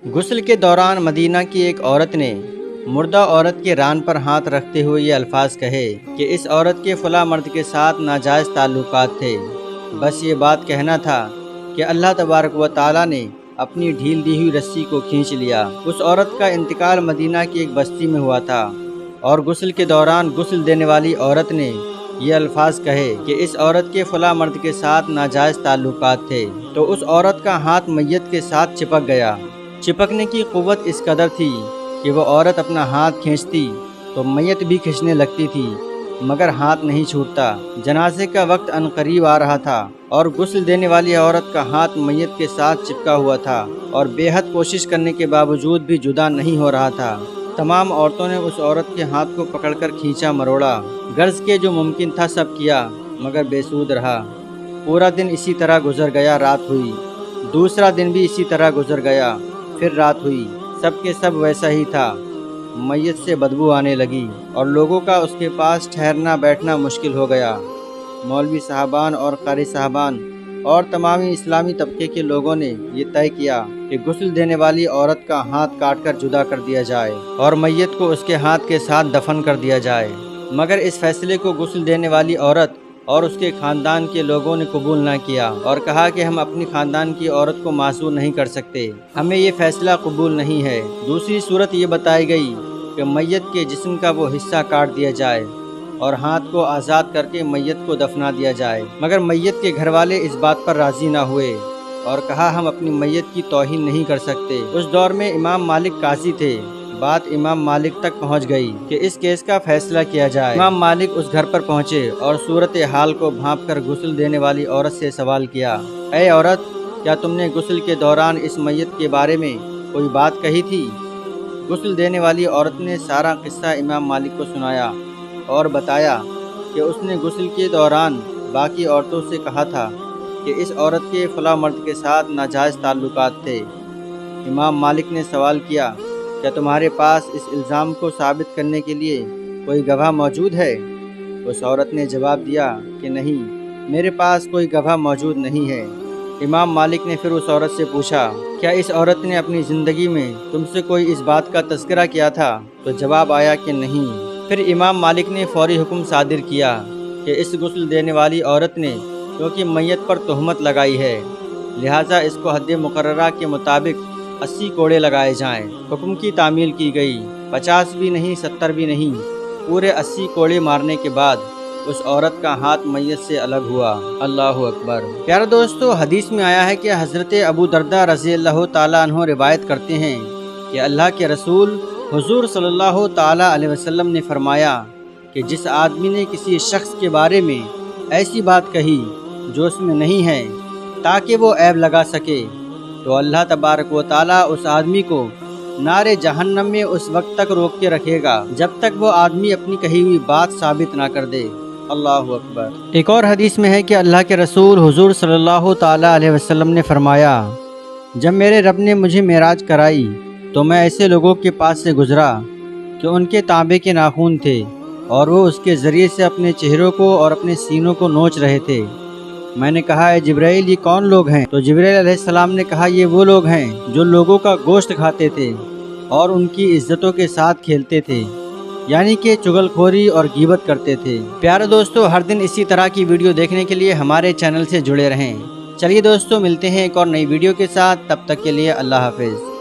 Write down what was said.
غسل کے دوران مدینہ کی ایک عورت نے مردہ عورت کے ران پر ہاتھ رکھتے ہوئے یہ الفاظ کہے کہ اس عورت کے فلاں مرد کے ساتھ ناجائز تعلقات تھے۔ بس یہ بات کہنا تھا کہ اللہ تبارک و تعالیٰ نے اپنی ڈھیل دی ہوئی رسی کو کھینچ لیا۔ اس عورت کا انتقال مدینہ کی ایک بستی میں ہوا تھا اور غسل کے دوران غسل دینے والی عورت نے یہ الفاظ کہے کہ اس عورت کے فلاں مرد کے ساتھ ناجائز تعلقات تھے، تو اس عورت کا ہاتھ میت کے ساتھ چپک گیا۔ چپکنے کی قوت اس قدر تھی کہ وہ عورت اپنا ہاتھ کھینچتی تو میت بھی کھنچنے لگتی تھی، مگر ہاتھ نہیں چھوٹتا۔ جنازے کا وقت عنقریب آ رہا تھا اور غسل دینے والی عورت کا ہاتھ میت کے ساتھ چپکا ہوا تھا اور بے حد کوشش کرنے کے باوجود بھی جدا نہیں ہو رہا تھا۔ تمام عورتوں نے اس عورت کے ہاتھ کو پکڑ کر کھینچا مروڑا، غرض کے جو ممکن تھا سب کیا، مگر بے سود رہا۔ پورا دن اسی طرح گزر گیا، رات ہوئی۔ دوسرا دن بھی اسی طرح گزر گیا، پھر رات ہوئی۔ سب کے سب ویسا ہی تھا۔ میت سے بدبو آنے لگی اور لوگوں کا اس کے پاس ٹھہرنا بیٹھنا مشکل ہو گیا۔ مولوی صاحبان اور قاری صاحبان اور تمامی اسلامی طبقے کے لوگوں نے یہ طے کیا کہ غسل دینے والی عورت کا ہاتھ کاٹ کر جدا کر دیا جائے اور میت کو اس کے ہاتھ کے ساتھ دفن کر دیا جائے، مگر اس فیصلے کو غسل دینے والی عورت اور اس کے خاندان کے لوگوں نے قبول نہ کیا اور کہا کہ ہم اپنی خاندان کی عورت کو معذور نہیں کر سکتے، ہمیں یہ فیصلہ قبول نہیں ہے۔ دوسری صورت یہ بتائی گئی کہ میت کے جسم کا وہ حصہ کاٹ دیا جائے اور ہاتھ کو آزاد کر کے میت کو دفنا دیا جائے، مگر میت کے گھر والے اس بات پر راضی نہ ہوئے اور کہا ہم اپنی میت کی توہین نہیں کر سکتے۔ اس دور میں امام مالک قاضی تھے۔ بات امام مالک تک پہنچ گئی کہ اس کیس کا فیصلہ کیا جائے۔ امام مالک اس گھر پر پہنچے اور صورتحال کو بھانپ کر غسل دینے والی عورت سے سوال کیا، اے عورت، کیا تم نے غسل کے دوران اس میت کے بارے میں کوئی بات کہی تھی؟ غسل دینے والی عورت نے سارا قصہ امام مالک کو سنایا اور بتایا کہ اس نے غسل کے دوران باقی عورتوں سے کہا تھا کہ اس عورت کے فلاں مرد کے ساتھ ناجائز تعلقات تھے۔ امام مالک نے سوال کیا، کیا تمہارے پاس اس الزام کو ثابت کرنے کے لیے کوئی گواہ موجود ہے؟ اس عورت نے جواب دیا کہ نہیں، میرے پاس کوئی گواہ موجود نہیں ہے۔ امام مالک نے پھر اس عورت سے پوچھا، کیا اس عورت نے اپنی زندگی میں تم سے کوئی اس بات کا تذکرہ کیا تھا؟ تو جواب آیا کہ نہیں۔ پھر امام مالک نے فوری حکم صادر کیا کہ اس غسل دینے والی عورت نے کیونکہ میت پر تہمت لگائی ہے، لہٰذا اس کو حد مقررہ کے مطابق 80 کوڑے لگائے جائیں۔ حکم کی تعمیل کی گئی، 50 بھی نہیں، 70 بھی نہیں، پورے 80 کوڑے مارنے کے بعد اس عورت کا ہاتھ میت سے الگ ہوا۔ اللہ اکبر۔ پیارے دوستو، حدیث میں آیا ہے کہ حضرت ابو درداء رضی اللہ تعالیٰ عنہ روایت کرتے ہیں کہ اللہ کے رسول حضور صلی اللہ تعالیٰ علیہ وسلم نے فرمایا کہ جس آدمی نے کسی شخص کے بارے میں ایسی بات کہی جو اس میں نہیں ہے تاکہ وہ عیب لگا سکے، تو اللہ تبارک و تعالیٰ اس آدمی کو نار جہنم میں اس وقت تک روک کے رکھے گا جب تک وہ آدمی اپنی کہی ہوئی بات ثابت نہ کر دے۔ اللہ اکبر۔ ایک اور حدیث میں ہے کہ اللہ کے رسول حضور صلی اللہ تعالیٰ علیہ وسلم نے فرمایا، جب میرے رب نے مجھے معراج کرائی تو میں ایسے لوگوں کے پاس سے گزرا کہ ان کے تانبے کے ناخن تھے اور وہ اس کے ذریعے سے اپنے چہروں کو اور اپنے سینوں کو نوچ رہے تھے۔ میں نے کہا، اے جبرائیل، یہ کون لوگ ہیں؟ تو جبرائیل علیہ السلام نے کہا، یہ وہ لوگ ہیں جو لوگوں کا گوشت کھاتے تھے اور ان کی عزتوں کے ساتھ کھیلتے تھے، یعنی کہ چغل خوری اور غیبت کرتے تھے۔ پیارے دوستو، ہر دن اسی طرح کی ویڈیو دیکھنے کے لیے ہمارے چینل سے جڑے رہیں۔ چلیے دوستو، ملتے ہیں ایک اور نئی ویڈیو کے ساتھ، تب تک کے لیے اللہ حافظ۔